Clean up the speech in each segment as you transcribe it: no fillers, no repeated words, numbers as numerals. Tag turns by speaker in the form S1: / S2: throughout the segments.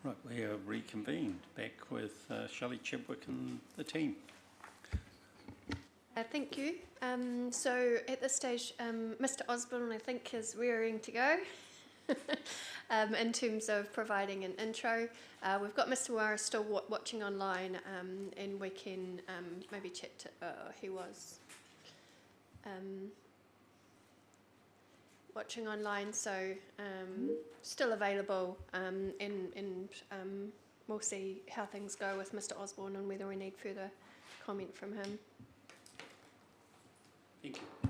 S1: Right, we are reconvened, back with Shelley Chidwick and the team.
S2: Thank you. So at this stage, Mr. Osborne, I think, is rearing to go in terms of providing an intro. We've got Mr. Wara still watching online, and we can maybe chat to, he was watching online, so still available, and we'll see how things go with Mr. Osborne and whether we need further comment from him.
S1: Thank you.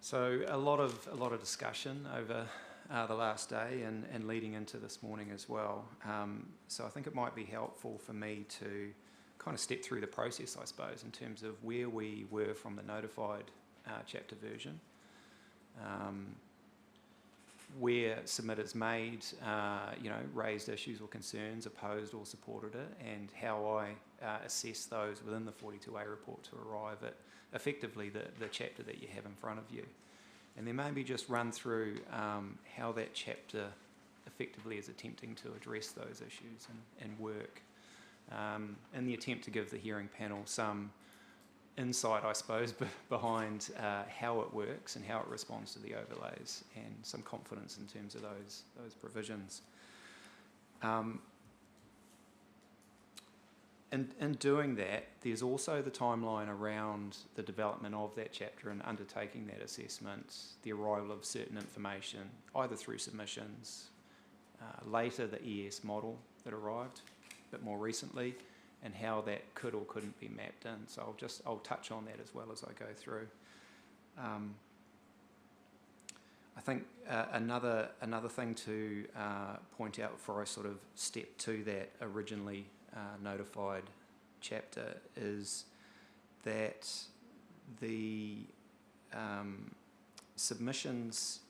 S3: So a lot of discussion over the last day and leading into this morning as well. So I think it might be helpful for me to kind of step through the process, I suppose, in terms of where we were from the notified chapter version, where submitters made, raised issues or concerns, opposed or supported it, and how I assess those within the 42A report to arrive at effectively the chapter that you have in front of you. And then maybe just run through how that chapter effectively is attempting to address those issues and work, in the attempt to give the hearing panel some insight, I suppose, behind how it works and how it responds to the overlays, and some confidence in terms of those provisions. In doing that, there's also the timeline around the development of that chapter and undertaking that assessment, the arrival of certain information, either through submissions, later the ES model that arrived a bit more recently, and how that could or couldn't be mapped in. So I'll touch on that as well as I go through. I think another thing to point out before I sort of step to that originally notified chapter is that the submissions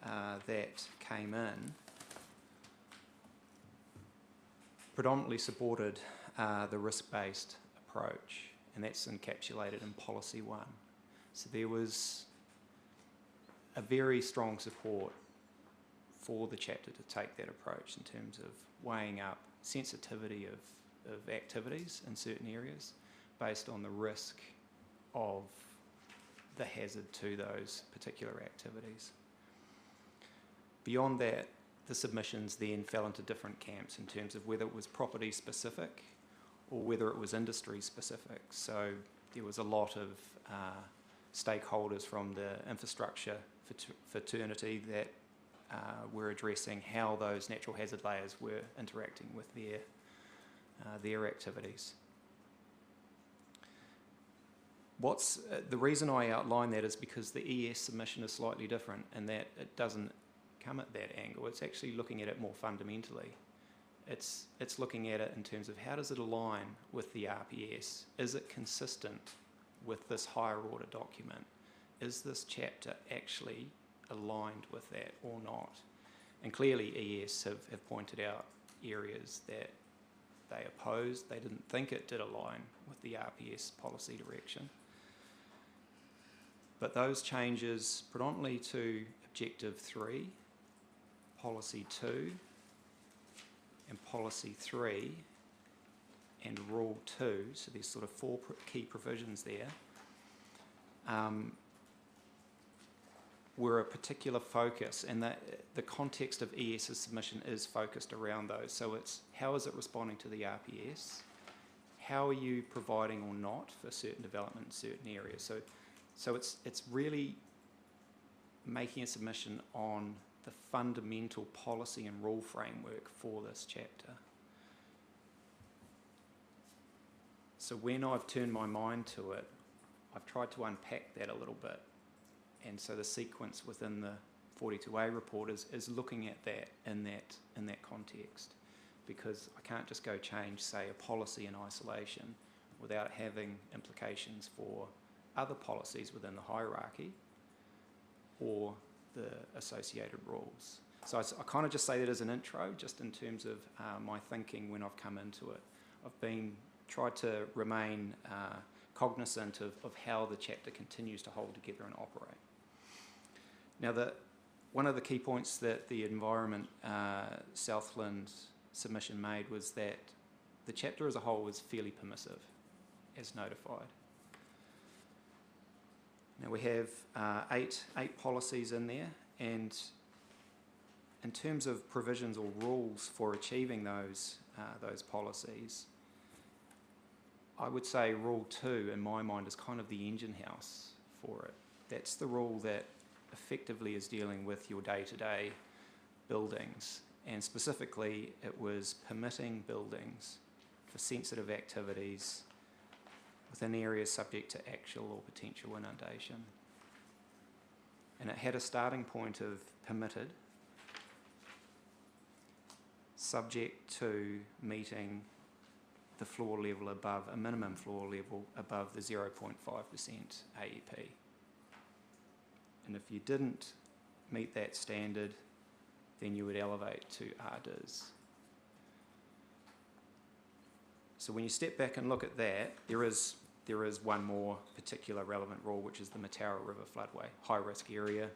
S3: that came in predominantly supported the risk-based approach, and that's encapsulated in Policy 1. So there was a very strong support for the chapter to take that approach in terms of weighing up sensitivity of activities in certain areas based on the risk of the hazard to those particular activities. Beyond that, the submissions then fell into different camps in terms of whether it was property specific or whether it was industry specific. So there was a lot of stakeholders from the infrastructure fraternity that were addressing how those natural hazard layers were interacting with their activities. The reason I outline that is because the ES submission is slightly different in that it doesn't come at that angle. It's actually looking at it more fundamentally. It's looking at it in terms of how does it align with the RPS? Is it consistent with this higher order document? Is this chapter actually aligned with that or not? And clearly ES have pointed out areas that they opposed. They didn't think it did align with the RPS policy direction. But those changes predominantly to Objective 3, Policy 2, and Policy 3, and Rule 2, so there's sort of 4 key provisions there, were a particular focus, and the context of ES's submission is focused around those. So it's how is it responding to the RPS? How are you providing or not for certain development in certain areas? So it's really making a submission on the fundamental policy and rule framework for this chapter. So when I've turned my mind to it, I've tried to unpack that a little bit. And so the sequence within the 42A report is looking at that in that context, because I can't just go change, say, a policy in isolation without having implications for other policies within the hierarchy or the associated rules. So I kind of just say that as an intro, just in terms of my thinking when I've come into it. I've tried to remain cognizant of how the chapter continues to hold together and operate. Now, one of the key points that the Environment Southland submission made was that the chapter as a whole was fairly permissive, as notified. Now, we have eight policies in there, and in terms of provisions or rules for achieving those policies, I would say Rule 2, in my mind, is kind of the engine house for it. That's the rule that effectively is dealing with your day-to-day buildings, and specifically it was permitting buildings for sensitive activities within areas subject to actual or potential inundation. And it had a starting point of permitted, subject to meeting the floor level above, a minimum floor level above the 0.5% AEP. And if you didn't meet that standard, then you would elevate to RDIS. So when you step back and look at that, there is one more particular relevant rule, which is the Mataura River floodway, high risk area.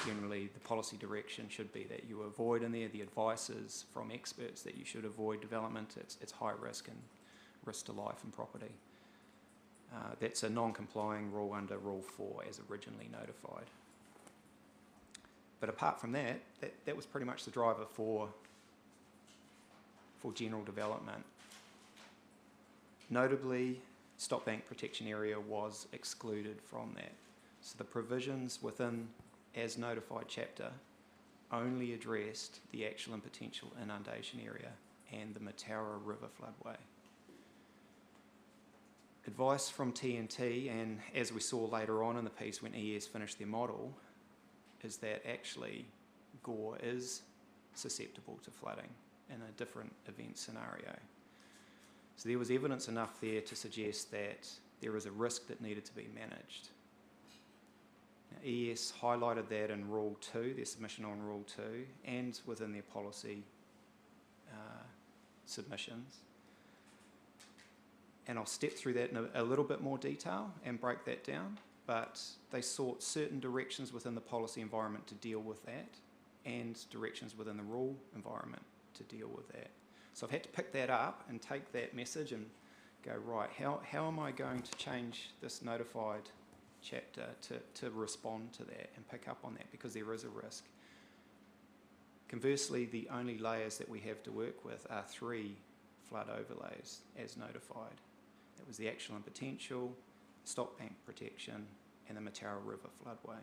S3: Generally, the policy direction should be that you avoid in there. The advice is from experts that you should avoid development. It's high risk and risk to life and property. That's a non-complying rule under Rule 4 as originally notified. But apart from that was pretty much the driver for general development. Notably, stop bank protection area was excluded from that. So the provisions within as notified chapter only addressed the actual and potential inundation area and the Mataura River floodway. Advice from TNT, and as we saw later on in the piece when ES finished their model, is that actually Gore is susceptible to flooding in a different event scenario. So there was evidence enough there to suggest that there is a risk that needed to be managed. Now, ES highlighted that in Rule 2, their submission on Rule 2, and within their policy submissions. And I'll step through that in a little bit more detail and break that down, but they sought certain directions within the policy environment to deal with that, and directions within the rule environment to deal with that. So I've had to pick that up and take that message and go, right, how am I going to change this notified chapter to respond to that and pick up on that, because there is a risk. Conversely, the only layers that we have to work with are 3 flood overlays as notified. That was the actual and potential, stop bank protection, and the Mataura River floodway.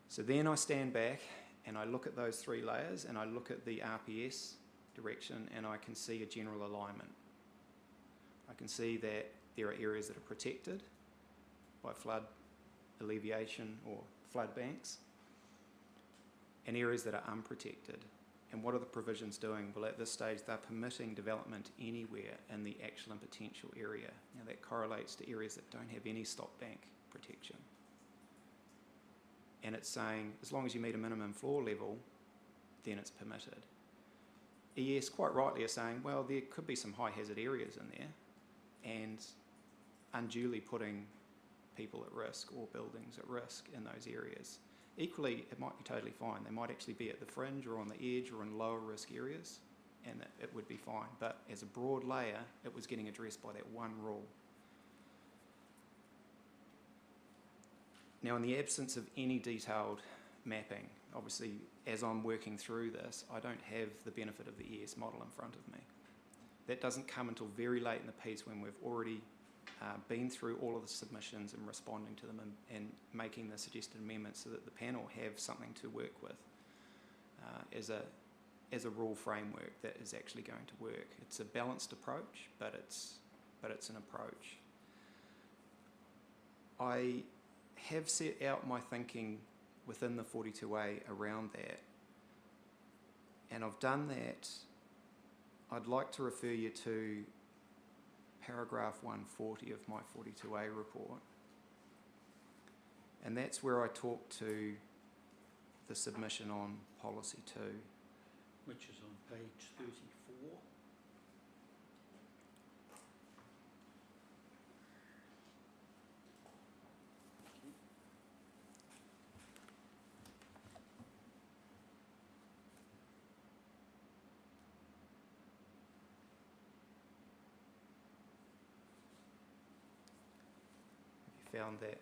S3: So then I stand back and I look at those 3 layers and I look at the RPS direction and I can see a general alignment. I can see that there are areas that are protected by flood alleviation or flood banks and areas that are unprotected. And what are the provisions doing? Well, at this stage, they're permitting development anywhere in the actual and potential area. Now, that correlates to areas that don't have any stop bank protection. And it's saying, as long as you meet a minimum floor level, then it's permitted. ES quite rightly are saying, well, there could be some high hazard areas in there, and unduly putting people at risk or buildings at risk in those areas. Equally, it might be totally fine. They might actually be at the fringe or on the edge or in lower risk areas, and it would be fine. But as a broad layer, it was getting addressed by that one rule. Now, in the absence of any detailed mapping, obviously, as I'm working through this, I don't have the benefit of the ES model in front of me. That doesn't come until very late in the piece when we've already been through all of the submissions and responding to them and making the suggested amendments so that the panel have something to work with as a rule framework that is actually going to work. It's a balanced approach, but it's an approach. I have set out my thinking within the 42A around that, and I've done that. I'd like to refer you to paragraph 140 of my 42A report, and that's where I talk to the submission on policy 2.
S1: Which is on page 34.
S3: found that.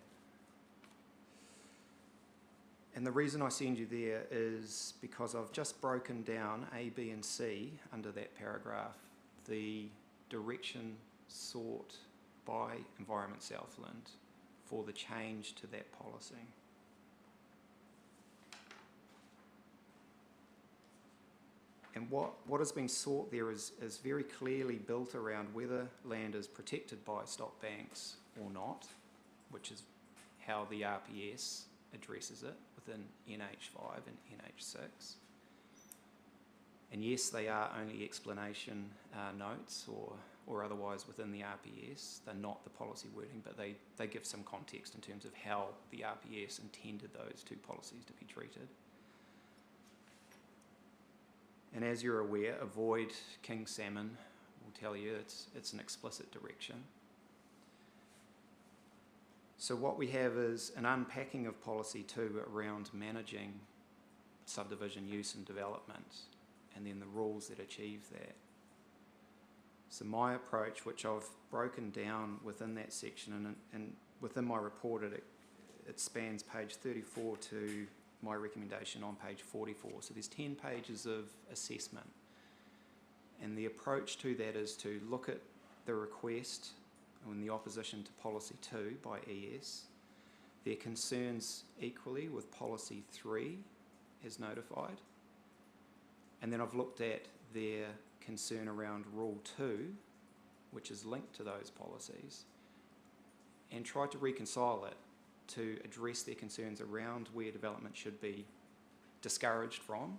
S3: And the reason I send you there is because I've just broken down A, B and C under that paragraph, the direction sought by Environment Southland for the change to that policy. And what has been sought there is very clearly built around whether land is protected by stop banks or not, which is how the RPS addresses it within NH5 and NH6. And yes, they are only explanation notes or otherwise within the RPS. They're not the policy wording, but they give some context in terms of how the RPS intended those two policies to be treated. And as you're aware, avoid king salmon will tell you it's an explicit direction. So what we have is an unpacking of policy 2 around managing subdivision use and development, and then the rules that achieve that. So my approach, which I've broken down within that section, and within my report it spans page 34 to my recommendation on page 44. So there's 10 pages of assessment. And the approach to that is to look at the request and the opposition to policy 2 by ES, their concerns equally with policy 3 as notified. And then I've looked at their concern around rule 2, which is linked to those policies, and tried to reconcile it to address their concerns around where development should be discouraged from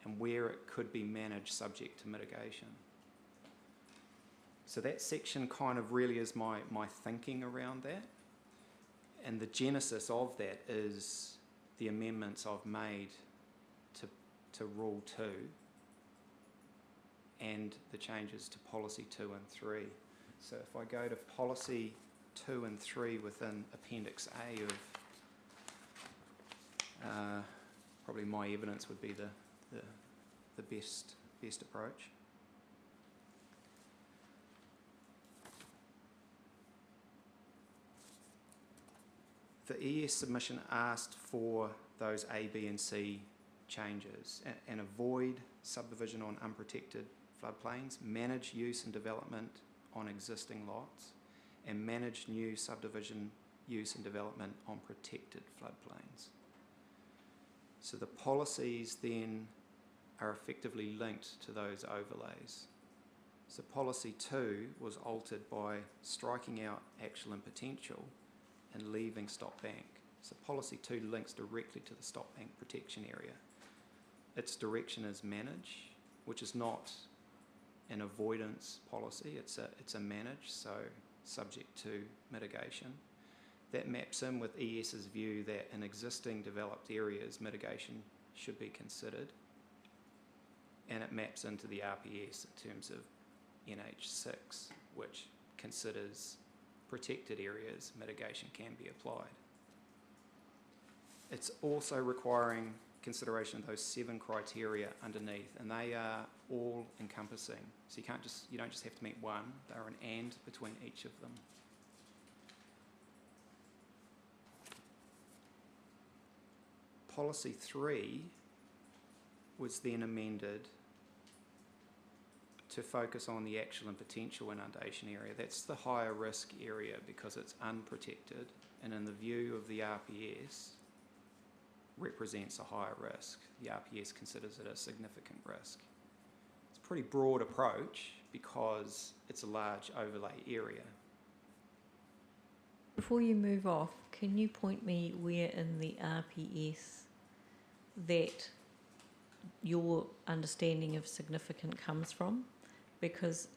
S3: and where it could be managed subject to mitigation. So that section kind of really is my thinking around that. And the genesis of that is the amendments I've made to Rule 2 and the changes to Policy 2 and 3. So if I go to Policy 2 and 3 within Appendix A of, probably my evidence would be the best approach. The ES submission asked for those A, B and C changes and avoid subdivision on unprotected floodplains, manage use and development on existing lots, and manage new subdivision use and development on protected floodplains. So the policies then are effectively linked to those overlays. So policy 2 was altered by striking out actual and potential and leaving stop bank. So policy 2 links directly to the stop bank protection area. Its direction is manage, which is not an avoidance policy, it's a manage, so subject to mitigation. That maps in with ES's view that in existing developed areas mitigation should be considered, and it maps into the RPS in terms of NH6, which considers protected areas mitigation can be applied. It's also requiring consideration of those 7 criteria underneath, and they are all encompassing. So you don't just have to meet one, they're an and between each of them. Policy 3 was then amended to focus on the actual and potential inundation area. That's the higher risk area because it's unprotected, and in the view of the RPS, represents a higher risk. The RPS considers it a significant risk. It's a pretty broad approach because it's a large overlay area.
S4: Before you move off, can you point me where in the RPS that your understanding of significant comes from? Because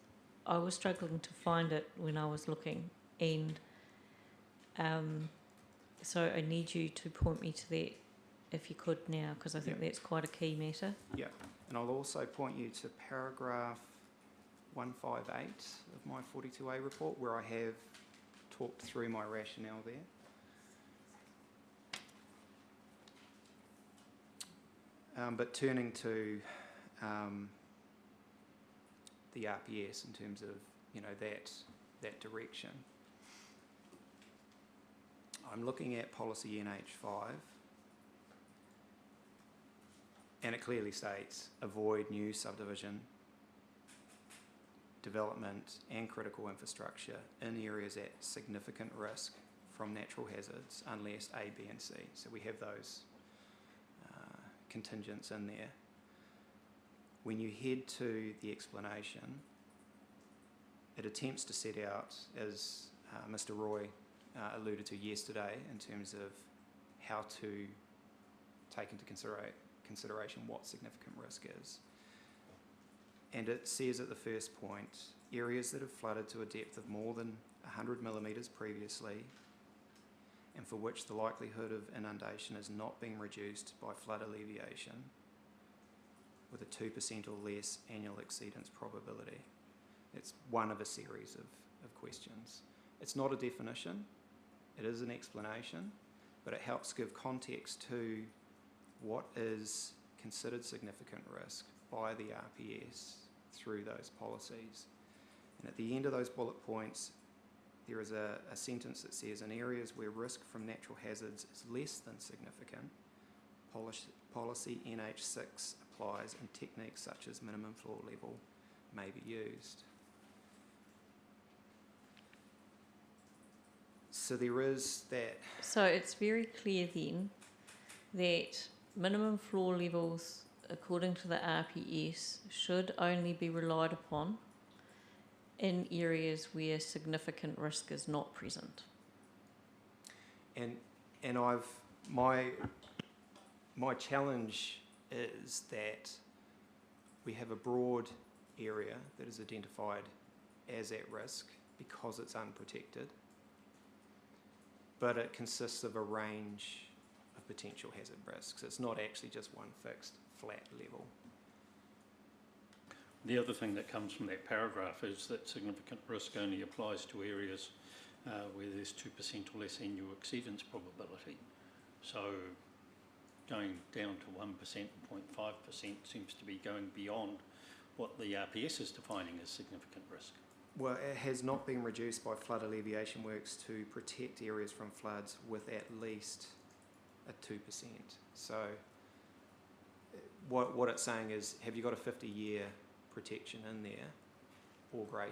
S4: I was struggling to find it when I was looking, and so I need you to point me to that if you could now, because I think that's quite a key matter.
S3: Yeah, and I'll also point you to paragraph 158 of my 42A report where I have talked through my rationale there. But turning to the RPS in terms of that direction. I'm looking at policy NH5, and it clearly states avoid new subdivision, development and critical infrastructure in areas at significant risk from natural hazards unless A, B and C. So we have those contingents in there. When you head to the explanation, it attempts to set out, as Mr. Roy alluded to yesterday, in terms of how to take into consideration what significant risk is. And it says at the first point, areas that have flooded to a depth of more than 100 millimetres previously and for which the likelihood of inundation is not being reduced by flood alleviation with a 2% or less annual exceedance probability. It's one of a series of questions. It's not a definition, it is an explanation, but it helps give context to what is considered significant risk by the RPS through those policies. And at the end of those bullet points, there is a sentence that says, in areas where risk from natural hazards is less than significant, policy NH6 applies and techniques such as minimum floor level may be used. So there is that.
S4: So it's very clear then that minimum floor levels, according to the RPS, should only be relied upon in areas where significant risk is not present.
S3: And my challenge is that we have a broad area that is identified as at risk because it's unprotected, but it consists of a range of potential hazard risks. It's not actually just one fixed flat level.
S1: The other thing that comes from that paragraph is that significant risk only applies to areas where there's 2% or less annual exceedance probability. So going down to 1% and 0.5% seems to be going beyond what the RPS is defining as significant risk.
S3: Well, it has not been reduced by flood alleviation works to protect areas from floods with at least a 2%. So what it's saying is, have you got a 50-year protection in there or greater?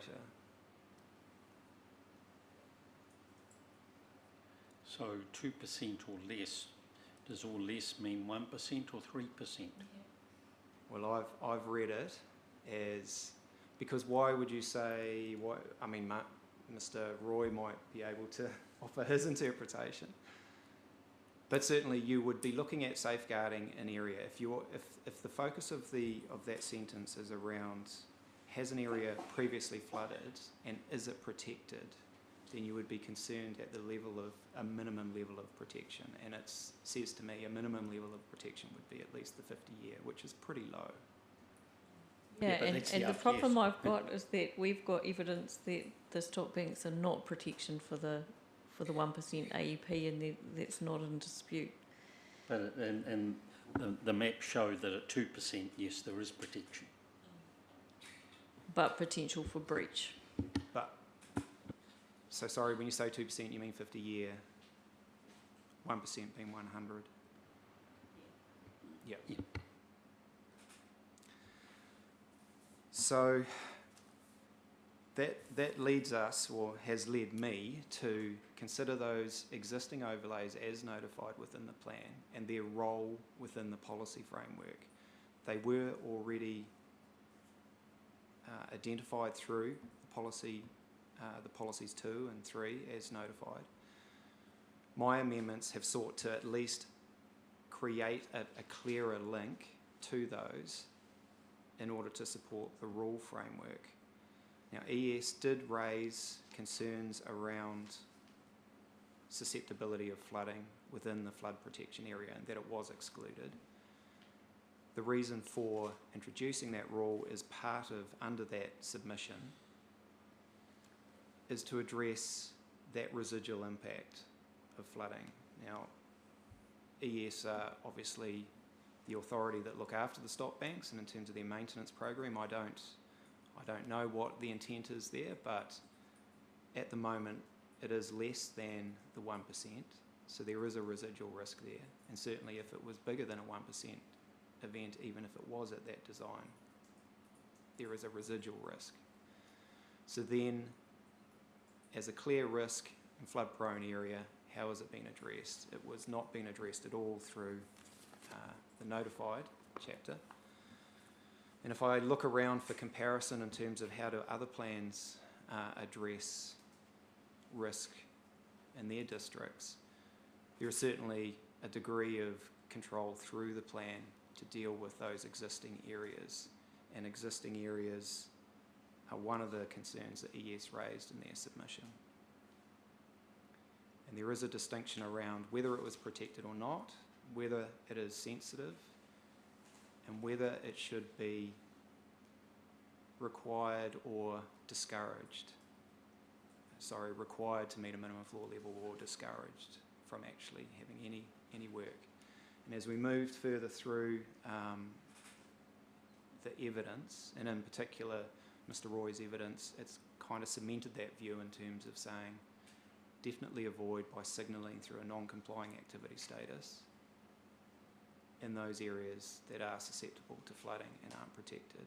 S1: So 2% or less, does all less mean 1% or 3%?
S3: Well, I've read it as, because why would you say, I mean, Mr. Roy might be able to offer his interpretation, but certainly you would be looking at safeguarding an area. If the focus of that sentence is around, has an area previously flooded and is it protected, then you would be concerned at the level of a minimum level of protection. And it says to me a minimum level of protection would be at least the 50-year, which is pretty low.
S4: Yeah,
S1: but
S4: and
S1: that's
S4: the
S1: the
S4: problem
S1: RPS.
S4: I've got is that we've got evidence that the stop banks are not protection for the 1% AEP, and that's not in dispute.
S1: But and the maps show that at 2%, yes, there is protection.
S4: But potential for breach.
S3: So sorry, when you say 2%, you mean 50-year, 1% being 100? Yeah.
S1: Yeah.
S3: So that leads us, or has led me, to consider those existing overlays as notified within the plan and their role within the policy framework. They were already identified through the policies 2 and 3 as notified. My amendments have sought to at least create a clearer link to those in order to support the rule framework. Now, ES did raise concerns around susceptibility of flooding within the flood protection area and that it was excluded. The reason for introducing that rule is part of, under that submission, is to address that residual impact of flooding. Now, ES are obviously the authority that look after the stop banks, and in terms of their maintenance program, I don't know what the intent is there, but at the moment it is less than the 1%, So there is a residual risk there. And certainly if it was bigger than a 1% event, even if it was at that design, there is a residual risk. So then, as a clear risk in flood-prone area, how has it been addressed? It was not being addressed at all through the notified chapter. And if I look around for comparison in terms of how do other plans address risk in their districts, there is certainly a degree of control through the plan to deal with those existing areas. And existing areas are one of the concerns that ES raised in their submission. And there is a distinction around whether it was protected or not, whether it is sensitive, and whether it should be required or discouraged. Sorry, required to meet a minimum floor level or discouraged from actually having any work. And as we moved further through the evidence, and in particular Mr. Roy's evidence, it's kind of cemented that view in terms of saying definitely avoid by signalling through a non-complying activity status in those areas that are susceptible to flooding and aren't protected.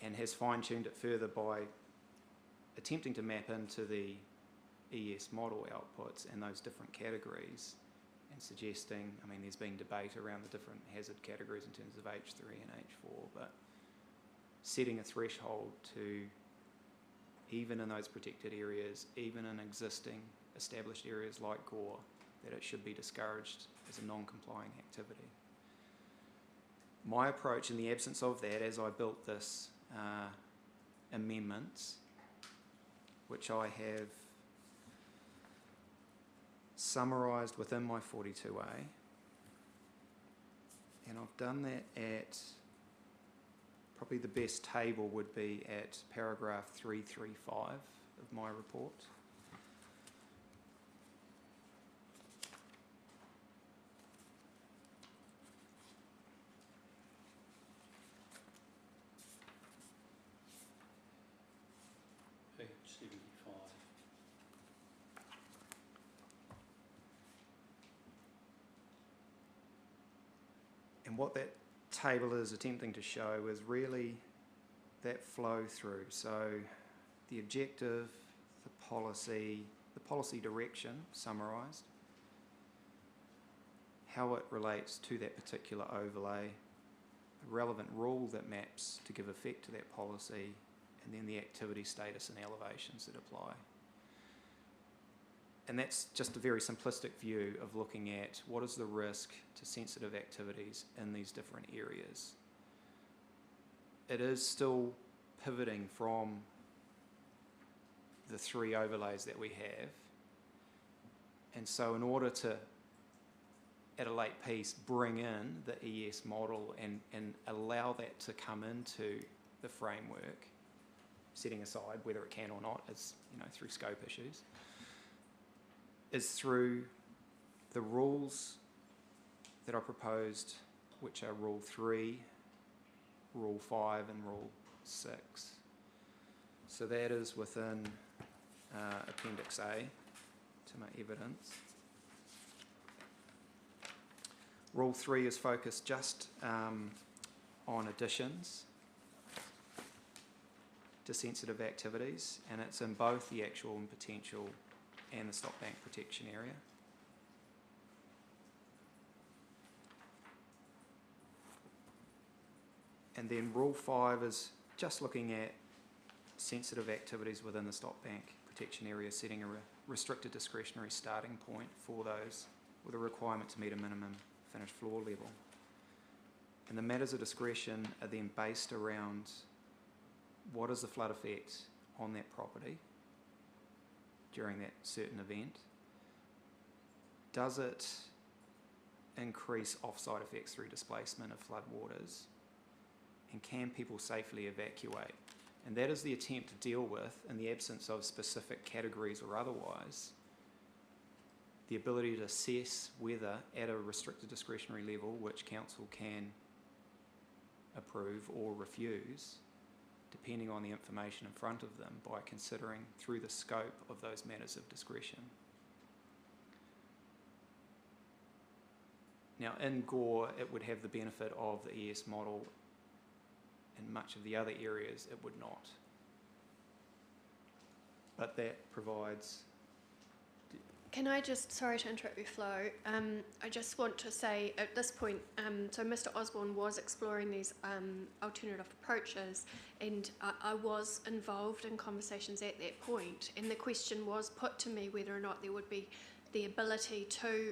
S3: And has fine-tuned it further by attempting to map into the ES model outputs and those different categories, and suggesting, I mean, there's been debate around the different hazard categories in terms of H3 and H4, but setting a threshold to, even in those protected areas, even in existing established areas like Gore, that it should be discouraged as a non-complying activity. My approach in the absence of that, as I built this amendments, which I have summarised within my 42A, and I've done that at, probably the best table would be at paragraph 335 of my report.
S1: Page 75.
S3: And what that table is attempting to show is really that flow through. So the objective, the policy direction summarised, how it relates to that particular overlay, the relevant rule that maps to give effect to that policy, and then the activity status and elevations that apply. And that's just a very simplistic view of looking at what is the risk to sensitive activities in these different areas. It is still pivoting from the three overlays that we have. And so in order to, at a late piece, bring in the ES model and allow that to come into the framework, setting aside whether it can or not, as through scope issues, is through the rules that are proposed, which are Rule 3, Rule 5 and Rule 6. So that is within Appendix A to my evidence. Rule 3 is focused just on additions to sensitive activities, and it's in both the actual and potential and the stop bank protection area. And then Rule 5 is just looking at sensitive activities within the stop bank protection area, setting a restricted discretionary starting point for those with a requirement to meet a minimum finished floor level. And the matters of discretion are then based around what is the flood effect on that property during that certain event. Does it increase off-site effects through displacement of flood waters? And can people safely evacuate? And that is the attempt to deal with, in the absence of specific categories or otherwise, the ability to assess whether at a restricted discretionary level, which council can approve or refuse, depending on the information in front of them, by considering through the scope of those matters of discretion. Now, in Gore, it would have the benefit of the ES model. In much of the other areas, it would not. But that provides...
S2: Can I just, sorry to interrupt you, Flo, I just want to say at this point, so Mr. Osborne was exploring these alternative approaches, and I was involved in conversations at that point, and the question was put to me whether or not there would be the ability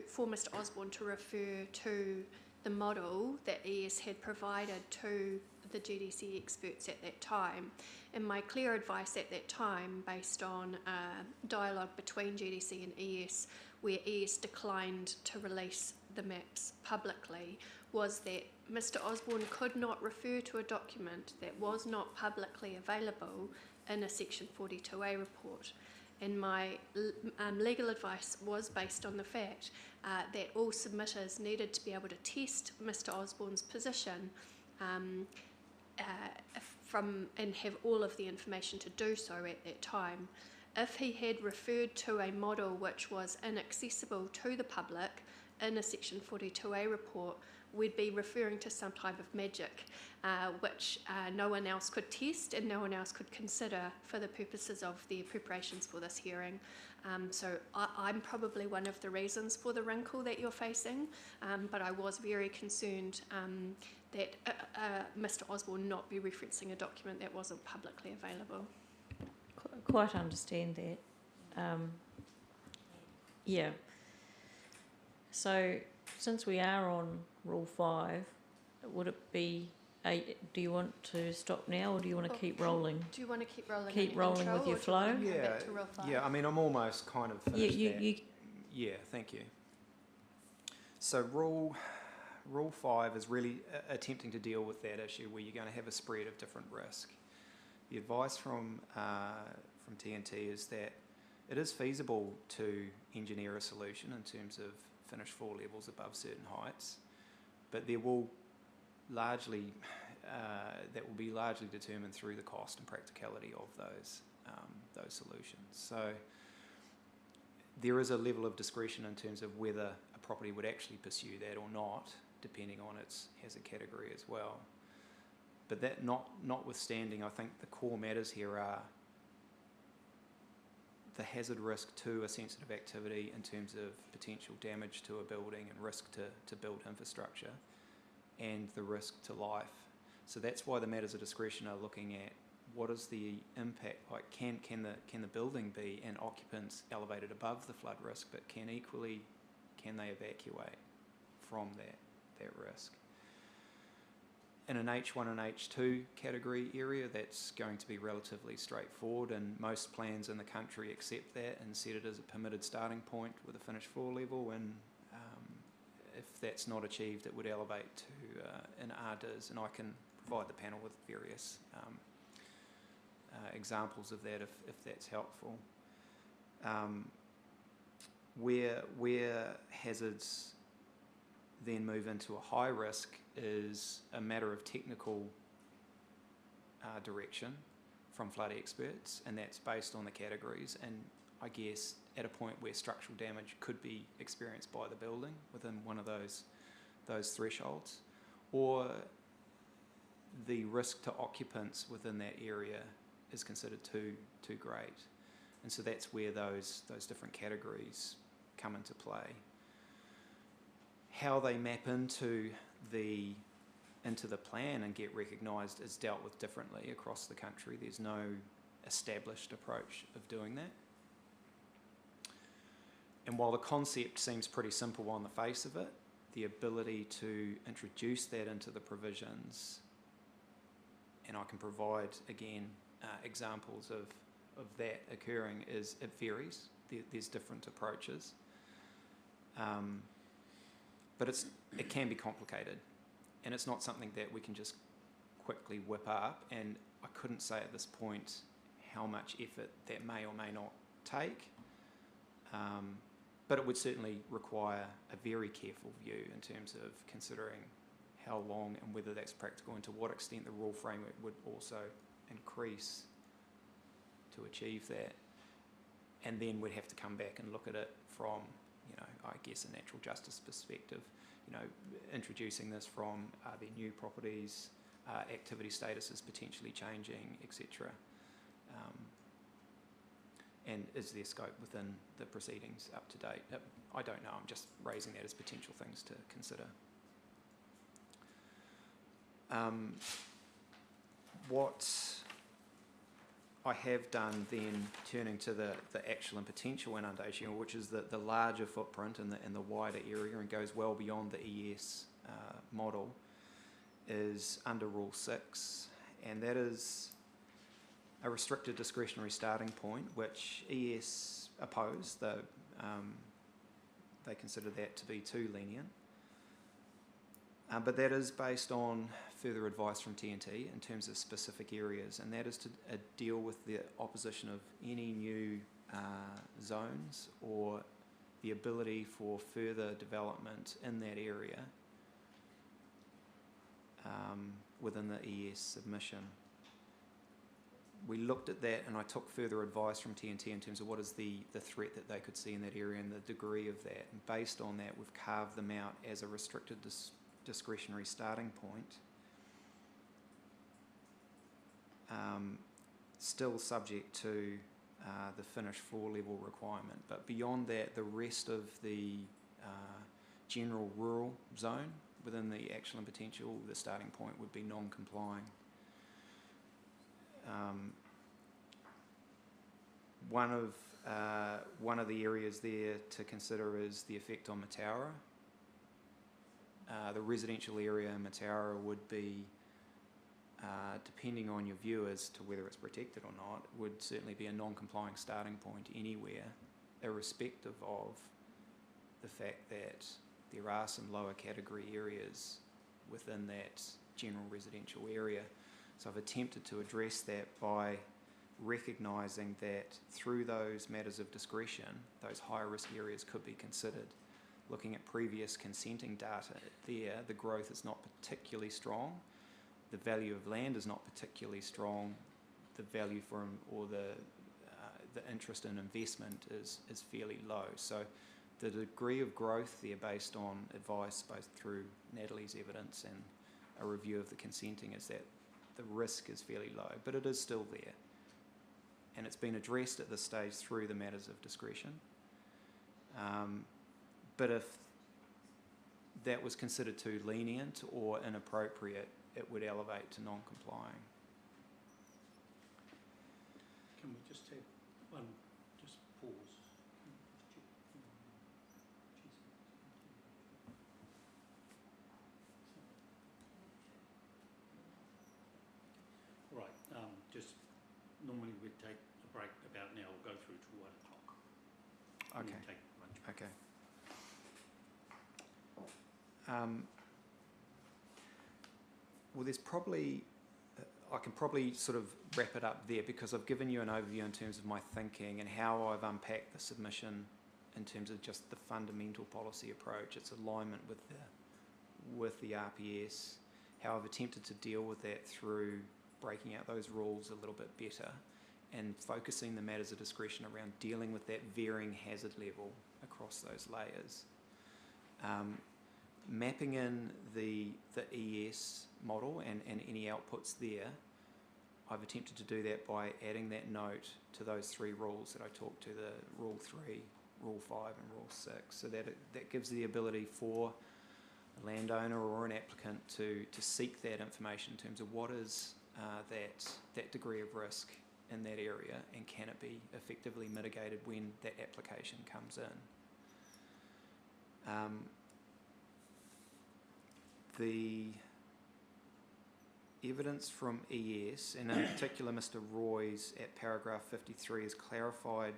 S2: for Mr. Osborne to refer to the model that ES had provided to the GDC experts at that time. And my clear advice at that time, based on dialogue between GDC and ES, where ES declined to release the maps publicly, was that Mr. Osborne could not refer to a document that was not publicly available in a Section 42A report. And my legal advice was based on the fact that all submitters needed to be able to test Mr. Osborne's position and have all of the information to do so at that time. If he had referred to a model which was inaccessible to the public in a Section 42A report, we'd be referring to some type of magic, which no one else could test and no one else could consider for the purposes of the preparations for this hearing. So I'm probably one of the reasons for the wrinkle that you're facing, but I was very concerned that Mr. Osborne not be referencing a document that wasn't publicly available.
S4: Quite understand that. Yeah. So since we are on Rule 5, would it be, do you want to stop now or do you want to keep rolling?
S2: Do you want to keep rolling?
S4: Keep rolling with your flow?
S3: Yeah, I mean, I'm almost kind of finished that. Yeah, thank you. So Rule 5 is really attempting to deal with that issue where you're going to have a spread of different risk. The advice from TNT is that it is feasible to engineer a solution in terms of finished floor levels above certain heights, but there will largely that will be largely determined through the cost and practicality of those solutions. So there is a level of discretion in terms of whether a property would actually pursue that or not, depending on its hazard category as well. But that notwithstanding, I think the core matters here are the hazard risk to a sensitive activity in terms of potential damage to a building and risk to build infrastructure, and the risk to life. So that's why the matters of discretion are looking at what is the impact, like can the building be and occupants elevated above the flood risk, but can they evacuate from that risk. In an H1 and H2 category area, that's going to be relatively straightforward, and most plans in the country accept that and set it as a permitted starting point with a finished floor level, and if that's not achieved, it would elevate to an RDIS, and I can provide the panel with various examples of that if that's helpful. Where hazards then move into a high risk is a matter of technical direction from flood experts, and that's based on the categories, and I guess at a point where structural damage could be experienced by the building within one of those thresholds, or the risk to occupants within that area is considered too great, and so that's where those different categories come into play. How they map into the plan and get recognised is dealt with differently across the country. There's no established approach of doing that. And while the concept seems pretty simple on the face of it, the ability to introduce that into the provisions, and I can provide again examples of that occurring, is it varies. There's different approaches. But it can be complicated, and it's not something that we can just quickly whip up, and I couldn't say at this point how much effort that may or may not take, but it would certainly require a very careful view in terms of considering how long and whether that's practical and to what extent the rule framework would also increase to achieve that. And then we'd have to come back and look at it from, I guess, a natural justice perspective. Introducing this from, are there new properties, activity status is potentially changing, etc. And is there scope within the proceedings up to date? I don't know, I'm just raising that as potential things to consider. What I have done then, turning to the actual and potential inundation, which is the larger footprint and the wider area and goes well beyond the ES model, is under Rule 6, and that is a restricted discretionary starting point, which ES oppose, though they consider that to be too lenient. But that is based on further advice from TNT in terms of specific areas, and that is to deal with the opposition of any new zones or the ability for further development in that area within the ES submission. We looked at that, and I took further advice from TNT in terms of what is the threat that they could see in that area and the degree of that. And based on that, we've carved them out as a restricted discretionary starting point, still subject to the finished floor level requirement. But beyond that, the rest of the general rural zone within the actual and potential, the starting point would be non-complying. One of the areas there to consider is the effect on Mataura. The residential area in Mataura would be, depending on your view as to whether it's protected or not, would certainly be a non-complying starting point anywhere, irrespective of the fact that there are some lower category areas within that general residential area. So I've attempted to address that by recognising that through those matters of discretion, those higher risk areas could be considered. Looking at previous consenting data there, the growth is not particularly strong, the value of land is not particularly strong, the value or the interest in investment is fairly low. So the degree of growth there, based on advice both through Natalie's evidence and a review of the consenting, is that the risk is fairly low, but it is still there. And it's been addressed at this stage through the matters of discretion. But if that was considered too lenient or inappropriate, it would elevate to non-complying.
S1: Can we just have one, just pause? Right, just normally we'd take a break about now, we'll go through to 1 o'clock.
S3: Okay.
S1: Take lunch break.
S3: Okay. Well, there's probably, I can probably sort of wrap it up there, because I've given you an overview in terms of my thinking and how I've unpacked the submission in terms of just the fundamental policy approach, its alignment with the RPS, how I've attempted to deal with that through breaking out those rules a little bit better and focusing the matters of discretion around dealing with that varying hazard level across those layers. Mapping in the ES model and any outputs there, I've attempted to do that by adding that note to those 3 rules that I talked to, the Rule 3, Rule 5 and Rule 6, so that that gives the ability for a landowner or an applicant to seek that information in terms of what is that degree of risk in that area, and can it be effectively mitigated when that application comes in. The evidence from ES, and in particular Mr. Roy's at paragraph 53, has clarified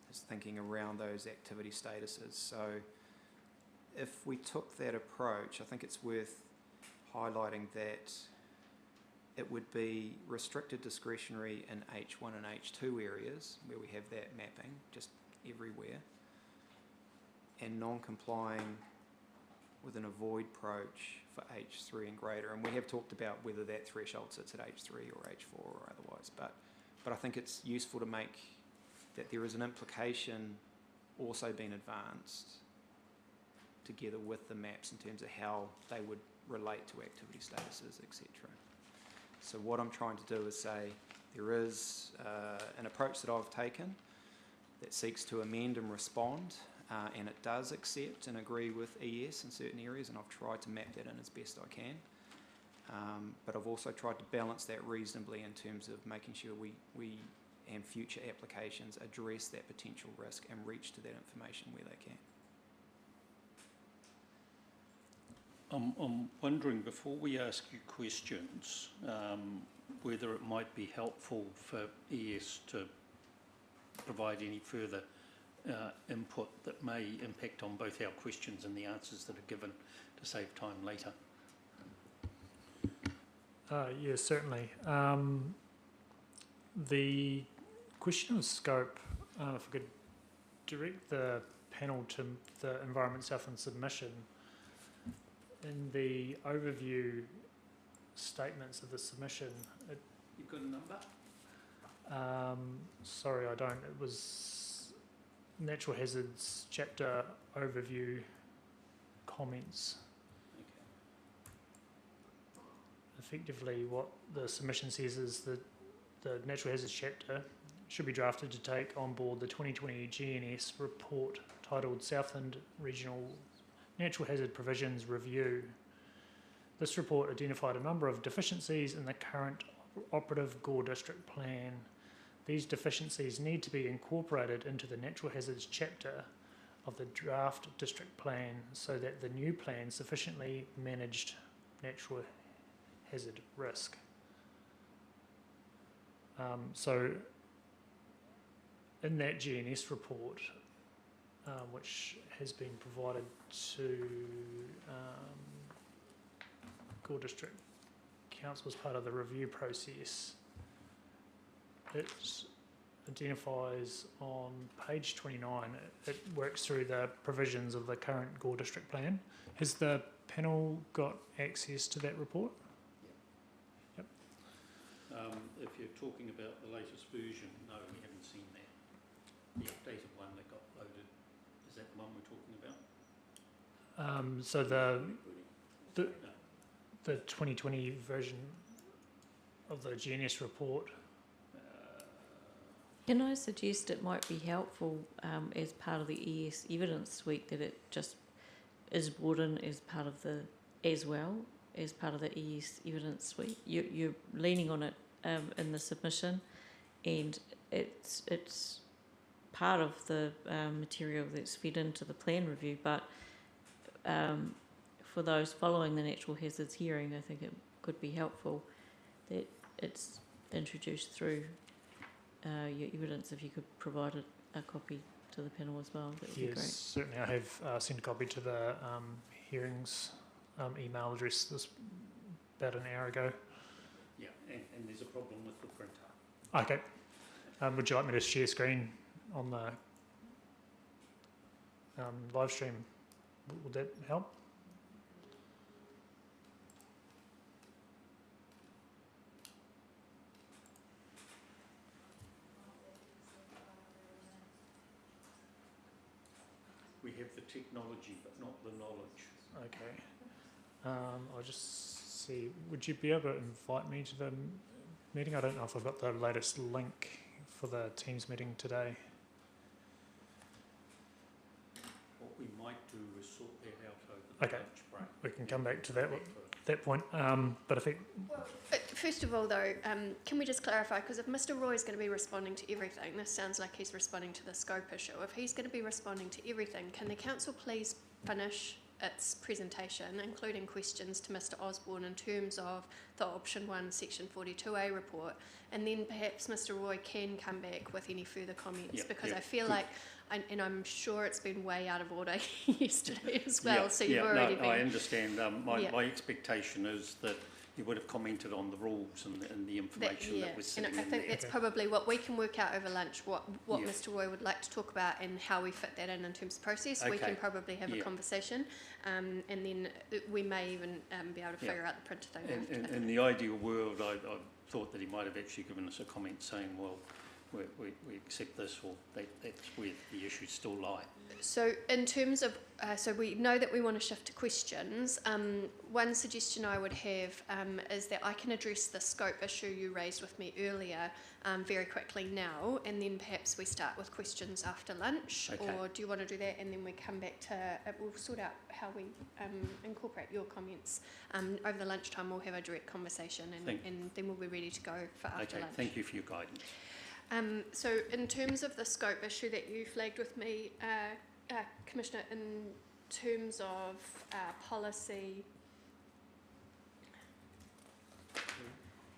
S3: his thinking around those activity statuses. So if we took that approach, I think it's worth highlighting that it would be restricted discretionary in H1 and H2 areas where we have that mapping just everywhere, and non-complying with an avoid approach for H3 and greater, and we have talked about whether that threshold sits at H3 or H4 or otherwise, but I think it's useful to make that there is an implication also being advanced together with the maps in terms of how they would relate to activity statuses, etc. So what I'm trying to do is say there is an approach that I've taken that seeks to amend and respond, and it does accept and agree with ES in certain areas, and I've tried to map that in as best I can. But I've also tried to balance that reasonably in terms of making sure we and future applications address that potential risk and reach to that information where they can.
S1: I'm wondering, before we ask you questions, whether it might be helpful for ES to provide any further input that may impact on both our questions and the answers that are given to save time later.
S5: Yes, certainly. The question of scope, if I could direct the panel to the Environment Southland submission. In the overview statements of the submission,
S1: You've got a number?
S5: sorry, I don't. It was Natural Hazards chapter overview comments. Effectively, what the submission says is that the Natural Hazards chapter should be drafted to take on board the 2020 GNS report titled Southland Regional Natural Hazard Provisions Review. This report identified a number of deficiencies in the current operative Gore District Plan. These deficiencies need to be incorporated into the Natural Hazards chapter of the draft district plan so that the new plan sufficiently managed natural hazard risk. So in that GNS report, which has been provided to Gore District Council as part of the review process, it identifies on page 29, it works through the provisions of the current Gore District Plan. Has the panel got access to that report? Yep.
S1: If you're talking about the latest version, no, we haven't seen that. The updated one that got loaded, is that the one we're talking about?
S5: So the 2020 version of the GNS report.
S4: Can I suggest it might be helpful as part of the ES evidence suite that it just is brought in as part of the, as well as part of the ES evidence suite? You're leaning on it in the submission, and it's part of the material that's fed into the plan review, but for those following the natural hazards hearing, I think it could be helpful that it's introduced through your evidence. If you could provide a copy to the panel as well, that would be great.
S5: Yes, certainly. I have sent a copy to the hearings email address this about an hour ago.
S1: Yeah, and there's a problem with the printer.
S5: Okay. Would you like me to share screen on the live stream? Would that help?
S1: We have the technology, but not the knowledge.
S5: Okay. I'll just see. Would you be able to invite me to the meeting? I don't know if I've got the latest link for the Teams meeting today.
S1: What we might do is sort that out over the
S5: Okay.
S1: lunch break.
S5: We can come back to that point. But if it,
S2: First of all, though, can we just clarify, because if Mr. Roy is going to be responding to everything, this sounds like he's responding to the scope issue. If he's going to be responding to everything, can the council please finish its presentation, including questions to Mr. Osborne in terms of the option 1, section 42A report, and then perhaps Mr. Roy can come back with any further comments, because I feel like, and I'm sure it's been way out of order yesterday as well, so you've already been...
S1: I understand. My expectation is that you would have commented on the rules and the information that was
S2: and
S1: sitting
S2: I
S1: in
S2: think
S1: there.
S2: that's probably what we can work out over lunch, what
S1: Yeah.
S2: Mr. Roy would like to talk about and how we fit that in terms of process. We
S1: Okay.
S2: can probably have a
S1: Yeah.
S2: conversation, and then we may even be able to
S1: Yeah.
S2: figure out the printer thing.
S1: In the ideal world, I thought that he might have actually given us a comment saying, well, we accept this, or that's where the issues still lie.
S2: So in terms of, so we know that we want to shift to questions. One suggestion I would have is that I can address the scope issue you raised with me earlier very quickly now, and then perhaps we start with questions after lunch.
S1: Okay.
S2: Or do you want to do that, and then we come back to, we'll sort out how we incorporate your comments. Over the lunchtime we'll have a direct conversation, and then we'll be ready to go for after
S1: Okay,
S2: lunch.
S1: thank you for your guidance.
S2: So in terms of the scope issue that you flagged with me, Commissioner, in terms of policy,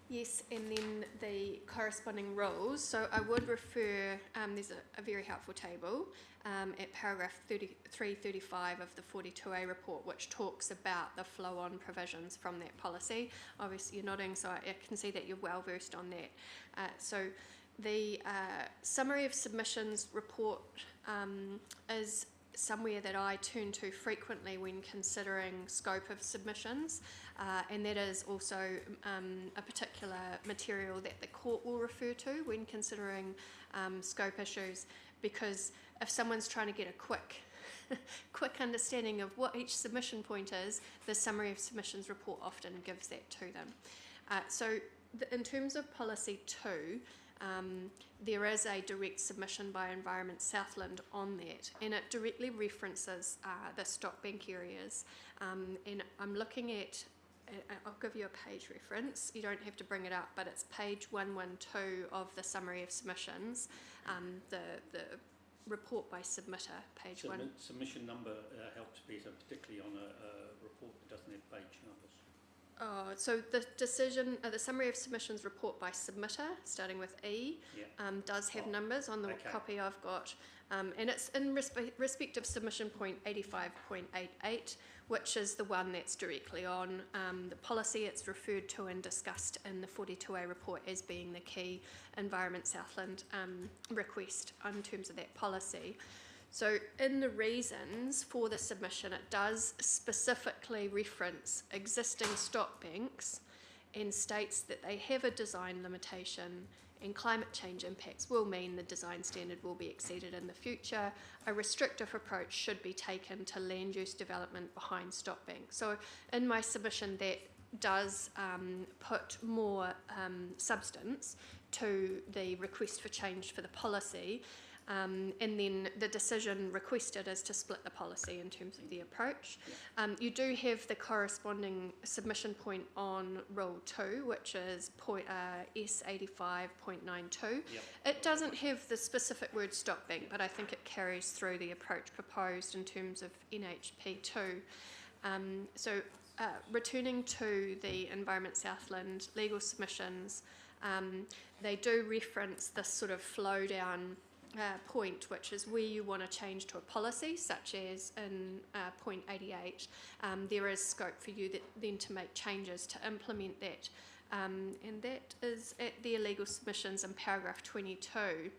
S2: yes, and then the corresponding rules. So I would refer, there's a very helpful table at paragraph 3335 of the 42A report, which talks about the flow-on provisions from that policy. Obviously you're nodding, so I can see that you're well versed on that. So the summary of submissions report is somewhere that I turn to frequently when considering scope of submissions, and that is also a particular material that the court will refer to when considering scope issues, because if someone's trying to get a quick understanding of what each submission point is, the summary of submissions report often gives that to them. So in terms of policy 2, there is a direct submission by Environment Southland on that, and it directly references the stock bank areas. And I'm looking at, I'll give you a page reference, you don't have to bring it up, but it's page 112 of the summary of submissions, the report by submitter, page 1.
S1: Submission number helps better, particularly on a report that doesn't have page numbers.
S2: So the decision, the summary of submissions report by submitter, starting with E,
S1: Yeah.
S2: does have numbers on the
S1: Okay.
S2: copy I've got, and it's in respect of submission point 85.88, which is the one that's directly on the policy. It's referred to and discussed in the 42A report as being the key Environment Southland request in terms of that policy. So in the reasons for the submission, it does specifically reference existing stock banks and states that they have a design limitation, and climate change impacts will mean the design standard will be exceeded in the future. A restrictive approach should be taken to land use development behind stock banks. So in my submission, that does put more substance to the request for change for the policy. And then the decision requested is to split the policy in terms of the approach. You do have the corresponding submission point on Rule 2, which is S85.92.
S1: Yep.
S2: It doesn't have the specific word stock bank, but I think it carries through the approach proposed in terms of NHP2. So returning to the Environment Southland legal submissions, they do reference this sort of flow down point, which is where you want to change to a policy, such as in point 88. There is scope for you then to make changes to implement that, and that is at the illegal submissions in paragraph 22.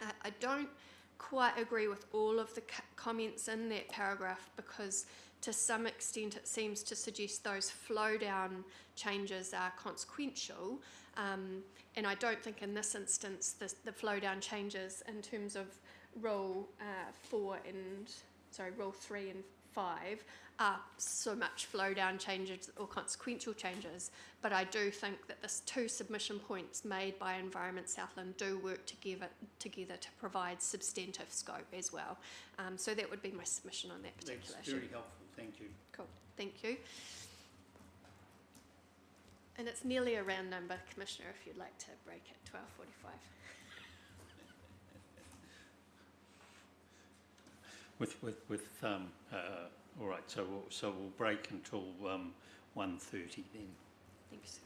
S2: I don't quite agree with all of the comments in that paragraph, because to some extent it seems to suggest those flow down changes are consequential. And I don't think in this instance the flow down changes in terms of Rule 3 and 5 are so much flow down changes or consequential changes, but I do think that the two submission points made by Environment Southland do work together to provide substantive scope as well. So that would be my submission on that particular
S1: That's
S2: issue.
S1: very helpful, thank you.
S2: Cool, thank you. And it's nearly a round number, Commissioner, if you'd like to break at 12:45.
S1: All right, so we'll break until 1:30 then.
S2: Thanks.